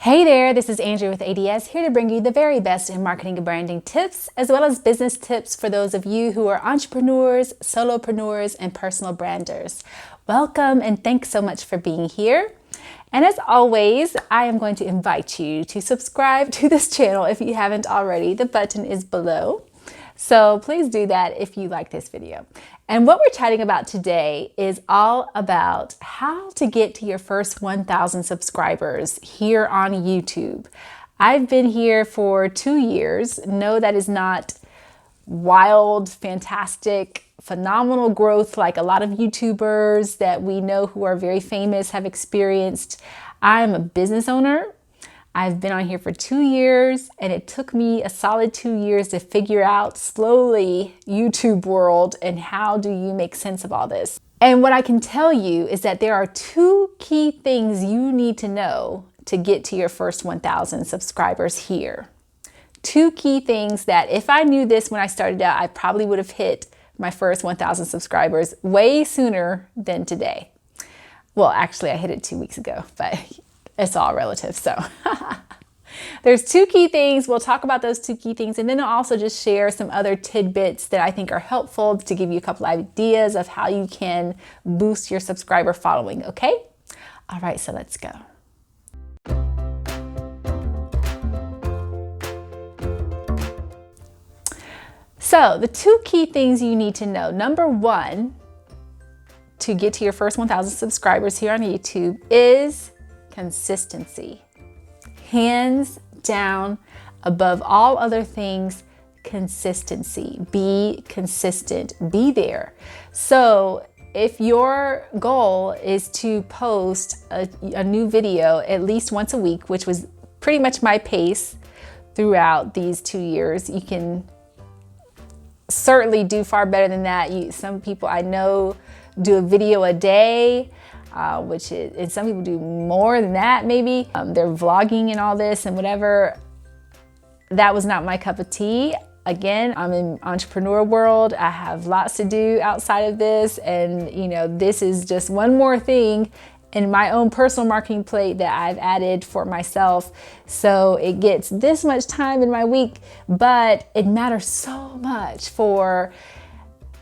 Hey there, this is Andrea with A.D.S. here to bring you the very best in marketing and branding tips, as well as business tips for those of you who are entrepreneurs, solopreneurs, and personal branders. Welcome and thanks so much for being here. And as always, I am going to invite you to subscribe to this channel if you haven't already. The button is below. So please do that if you like this video. And what we're chatting about today is all about how to get to your first 1,000 subscribers here on YouTube. I've been here for 2 years. No, that is not wild, fantastic, phenomenal growth like a lot of YouTubers that we know who are very famous have experienced. I'm a business owner. I've been on here for 2 years, and it took me a solid 2 years to figure out slowly YouTube world and how do you make sense of all this. And what I can tell you is that there are 2 key things you need to know to get to your first 1,000 subscribers here. 2 key things that if I knew this when I started out, I probably would have hit my first 1,000 subscribers way sooner than today. Well, actually I hit it 2 weeks ago, but it's all relative. So there's 2 key things. We'll talk about those 2 key things. And then I'll also just share some other tidbits that I think are helpful to give you a couple ideas of how you can boost your subscriber following. Okay. All right. So let's go. So the 2 key things you need to know. Number 1, to get to your first 1,000 subscribers here on YouTube is consistency. Hands down, above all other things, consistency. Be consistent. Be there. So if your goal is to post a new video at least once a week, which was pretty much my pace throughout these 2 years, you can certainly do far better than that. Some people I know do a video a day. And some people do more than that maybe. They're vlogging and all this and whatever. That was not my cup of tea. Again, I'm in entrepreneur world. I have lots to do outside of this. And this is just one more thing in my own personal marketing plate that I've added for myself. So it gets this much time in my week, but it matters so much for,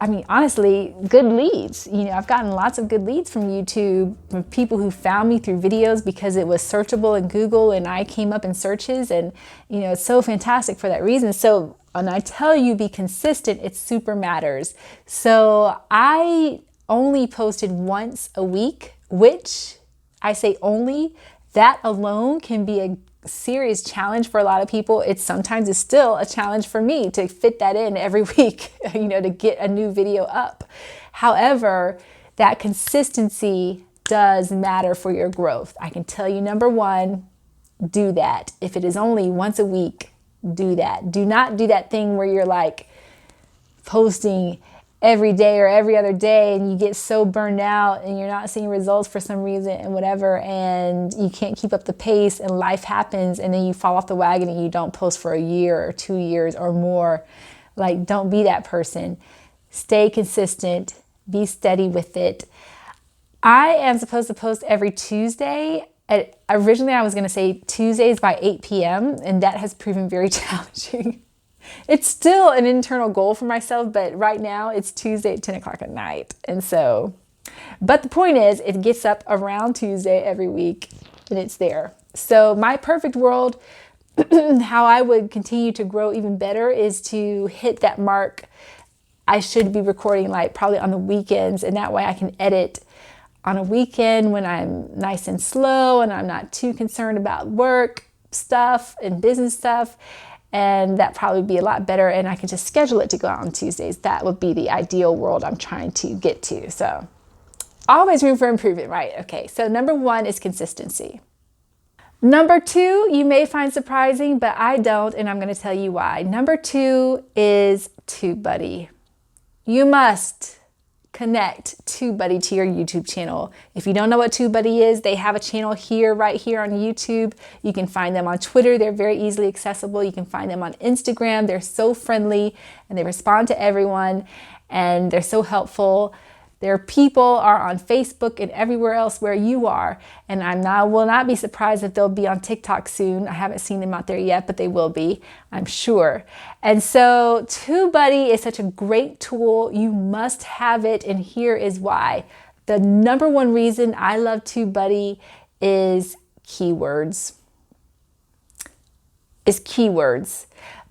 honestly, good leads. I've gotten lots of good leads from YouTube, from people who found me through videos because it was searchable in Google and I came up in searches, and it's so fantastic for that reason. So when I tell you be consistent, it super matters. So I only posted once a week, which I say only, that alone can be a serious challenge for a lot of people. Sometimes it's still a challenge for me to fit that in every week, to get a new video up. However, that consistency does matter for your growth. I can tell you, number 1, do that. If it is only once a week, do that. Do not do that thing where you're like posting every day or every other day and you get so burned out and you're not seeing results for some reason and whatever, and you can't keep up the pace and life happens and then you fall off the wagon and you don't post for a year or 2 years or more. Like, don't be that person. Stay consistent. Be steady with it. I am supposed to post every Tuesday. Originally, I was going to say Tuesdays by 8 p.m. and that has proven very challenging. It's still an internal goal for myself, but right now it's Tuesday at 10 o'clock at night. And so, but the point is, it gets up around Tuesday every week and it's there. So my perfect world, how I would continue to grow even better is to hit that mark. I should be recording like probably on the weekends, and that way I can edit on a weekend when I'm nice and slow and I'm not too concerned about work stuff and business stuff. And that probably be a lot better, and I can just schedule it to go out on Tuesdays. That would be the ideal world I'm trying to get to. So always room for improvement, right? Okay, so number 1 is consistency. Number 2, you may find surprising, but I don't, and I'm going to tell you why. Number 2 is TubeBuddy. You must connect TubeBuddy to your YouTube channel. If you don't know what TubeBuddy is, they have a channel right here on YouTube. You can find them on Twitter. They're very easily accessible. You can find them on Instagram. They're so friendly and they respond to everyone and they're so helpful. Their people are on Facebook and everywhere else where you are. And will not be surprised if they'll be on TikTok soon. I haven't seen them out there yet, but they will be, I'm sure. And so TubeBuddy is such a great tool. You must have it. And here is why. The number one reason I love TubeBuddy is keywords.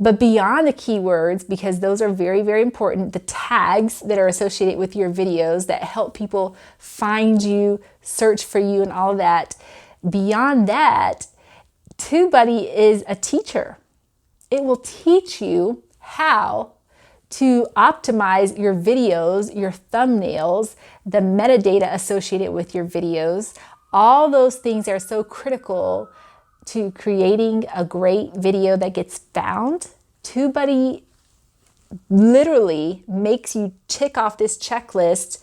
But beyond the keywords, because those are very, very important, the tags that are associated with your videos that help people find you, search for you, and all of that. Beyond that, TubeBuddy is a teacher. It will teach you how to optimize your videos, your thumbnails, the metadata associated with your videos. All those things are so critical to creating a great video that gets found. TubeBuddy literally makes you tick off this checklist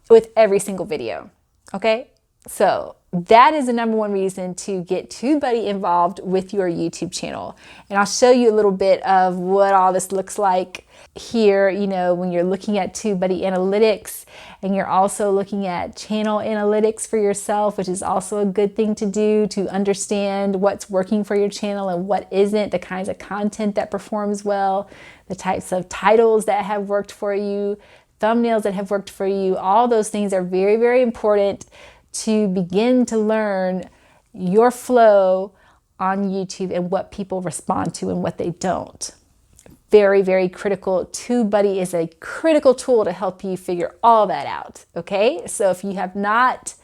with every single video, okay? So that is the number one reason to get TubeBuddy involved with your YouTube channel. And I'll show you a little bit of what all this looks like here, when you're looking at TubeBuddy analytics, and you're also looking at channel analytics for yourself, which is also a good thing to do to understand what's working for your channel and what isn't, the kinds of content that performs well, the types of titles that have worked for you, thumbnails that have worked for you. All those things are very, very important to begin to learn your flow on YouTube and what people respond to and what they don't. Very, very critical. TubeBuddy is a critical tool to help you figure all that out, okay? So if you have not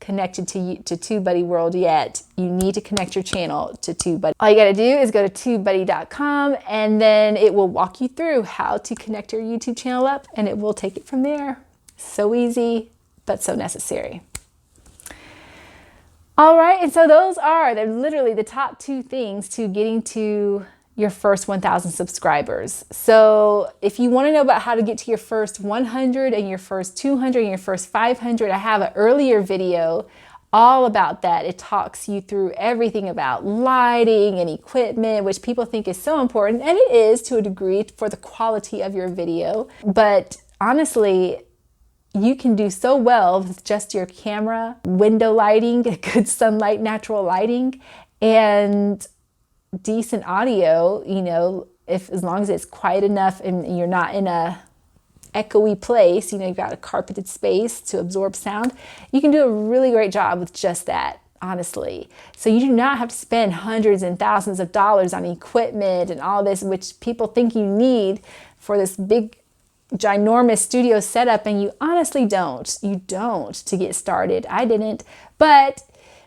connected to TubeBuddy World yet, you need to connect your channel to TubeBuddy. All you gotta do is go to tubebuddy.com, and then it will walk you through how to connect your YouTube channel up, and it will take it from there. So easy, but so necessary. All right, and so they're literally the top two things to getting to your first 1,000 subscribers. So if you want to know about how to get to your first 100 and your first 200 and your first 500, I have an earlier video all about that. It talks you through everything about lighting and equipment, which people think is so important, and it is to a degree for the quality of your video. But honestly, you can do so well with just your camera, window lighting, good sunlight, natural lighting, and decent audio, as long as it's quiet enough and you're not in a echoey place, you've got a carpeted space to absorb sound, you can do a really great job with just that, honestly. So you do not have to spend hundreds and thousands of dollars on equipment and all this, which people think you need for this big, ginormous studio setup, and you honestly don't. You don't to get started. I didn't, but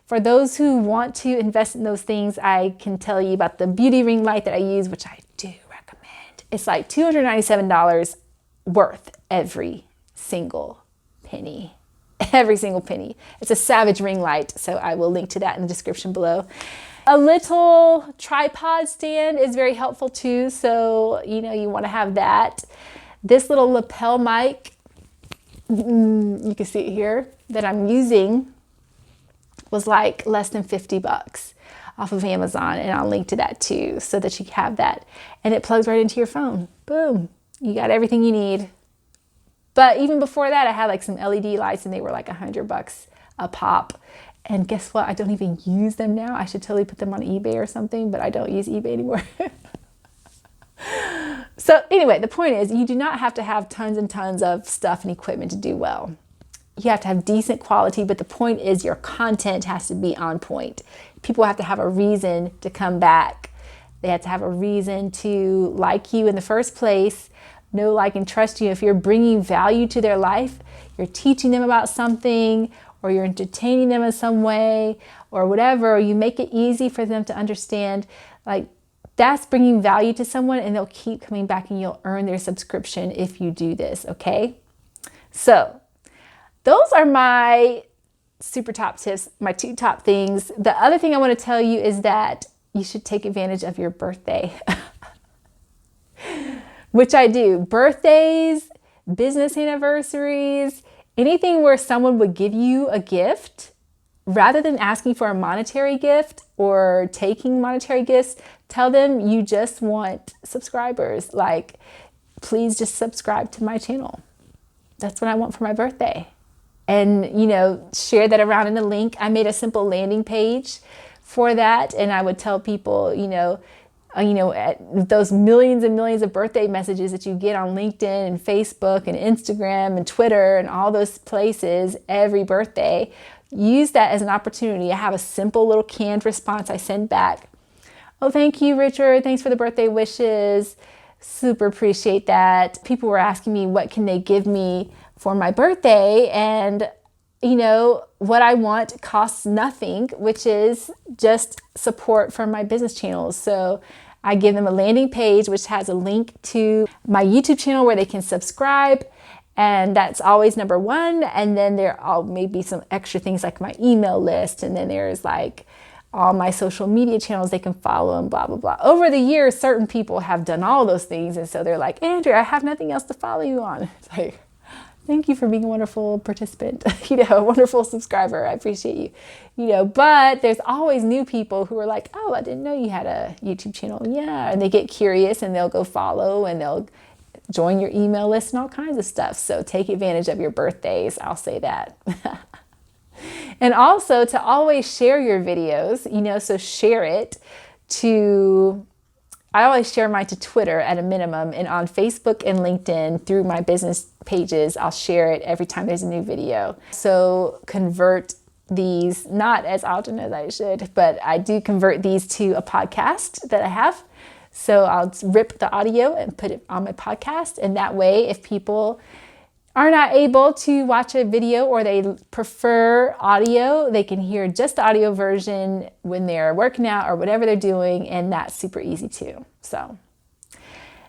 for those who want to invest in those things, I can tell you about the beauty ring light that I use, which I do recommend. It's like $297 worth every single penny. Every single penny. It's a Savage ring light, so I will link to that in the description below. A little tripod stand is very helpful too, so you want to have that. This little lapel mic, you can see it here, that I'm using was like less than 50 bucks off of Amazon, and I'll link to that too so that you have that. And it plugs right into your phone. Boom. You got everything you need. But even before that, I had like some LED lights, and they were like $100 a pop. And guess what? I don't even use them now. I should totally put them on eBay or something, but I don't use eBay anymore. So anyway, the point is, you do not have to have tons and tons of stuff and equipment to do well. You have to have decent quality, but the point is your content has to be on point. People have to have a reason to come back. They have to have a reason to like you in the first place, know, like, and trust you. If you're bringing value to their life, you're teaching them about something, or you're entertaining them in some way, or whatever, or you make it easy for them to understand, like, that's bringing value to someone, and they'll keep coming back, and you'll earn their subscription if you do this, okay? So those are my super top tips, my two top things. The other thing I want to tell you is that you should take advantage of your birthday, which I do. Birthdays, business anniversaries, anything where someone would give you a gift, rather than asking for a monetary gift or taking monetary gifts, tell them you just want subscribers. Like, please just subscribe to my channel. that's what I want for my birthday. And, share that around in a link. I made a simple landing page for that. And I would tell people, at those millions and millions of birthday messages that you get on LinkedIn and Facebook and Instagram and Twitter and all those places every birthday, use that as an opportunity. I have a simple little canned response I send back. Oh, thank you, Richard. Thanks for the birthday wishes. Super appreciate that. People were asking me, what can they give me for my birthday? And what I want costs nothing, which is just support from my business channels. So I give them a landing page, which has a link to my YouTube channel where they can subscribe. And that's always number one. And then there are maybe some extra things like my email list. And then there's like all my social media channels they can follow and blah, blah, blah. Over the years, certain people have done all those things. And so they're like, Andrea, I have nothing else to follow you on. It's like, thank you for being a wonderful participant, a wonderful subscriber. I appreciate you, but there's always new people who are like, oh, I didn't know you had a YouTube channel. Yeah. And they get curious and they'll go follow and they'll join your email list and all kinds of stuff. So take advantage of your birthdays. I'll say that. And also to always share your videos, so share it I always share mine to Twitter at a minimum, and on Facebook and LinkedIn through my business pages, I'll share it every time there's a new video. So convert these, not as often as I should, but I do convert these to a podcast that I have. So I'll rip the audio and put it on my podcast. And that way, if people are not able to watch a video or they prefer audio, they can hear just the audio version when they're working out or whatever they're doing, and that's super easy too. So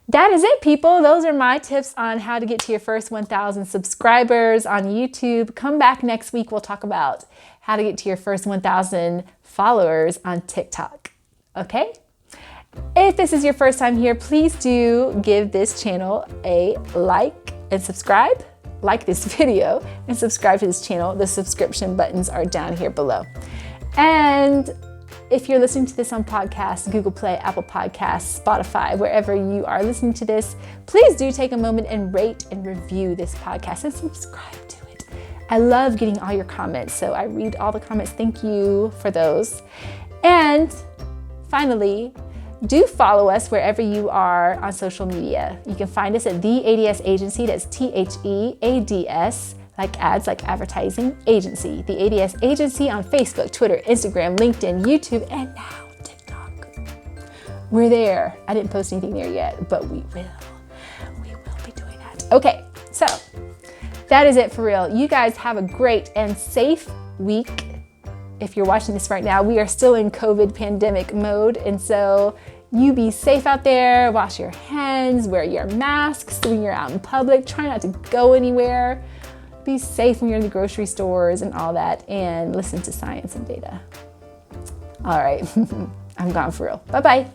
that is it, people. Those are my tips on how to get to your first 1,000 subscribers on YouTube. Come back next week. We'll talk about how to get to your first 1,000 followers on TikTok. Okay? If this is your first time here, please do give this channel a like and subscribe. Like this video and subscribe to this channel. The subscription buttons are down here below. And if you're listening to this on podcasts, Google Play, Apple Podcasts, Spotify, wherever you are listening to this, please do take a moment and rate and review this podcast and subscribe to it. I love getting all your comments, so I read all the comments. Thank you for those. And finally, do follow us wherever you are on social media. You can find us at the A.D.S. Agency. That's THEADS, like ads, like advertising, agency. The A.D.S. Agency on Facebook, Twitter, Instagram, LinkedIn, YouTube, and now TikTok. We're there. I didn't post anything there yet, but we will. We will be doing that. Okay, so that is it for real. You guys have a great and safe week. If you're watching this right now, we are still in COVID pandemic mode. And so you be safe out there, wash your hands, wear your masks when you're out in public, try not to go anywhere. Be safe when you're in the grocery stores and all that, and listen to science and data. All right, I'm gone for real. Bye-bye.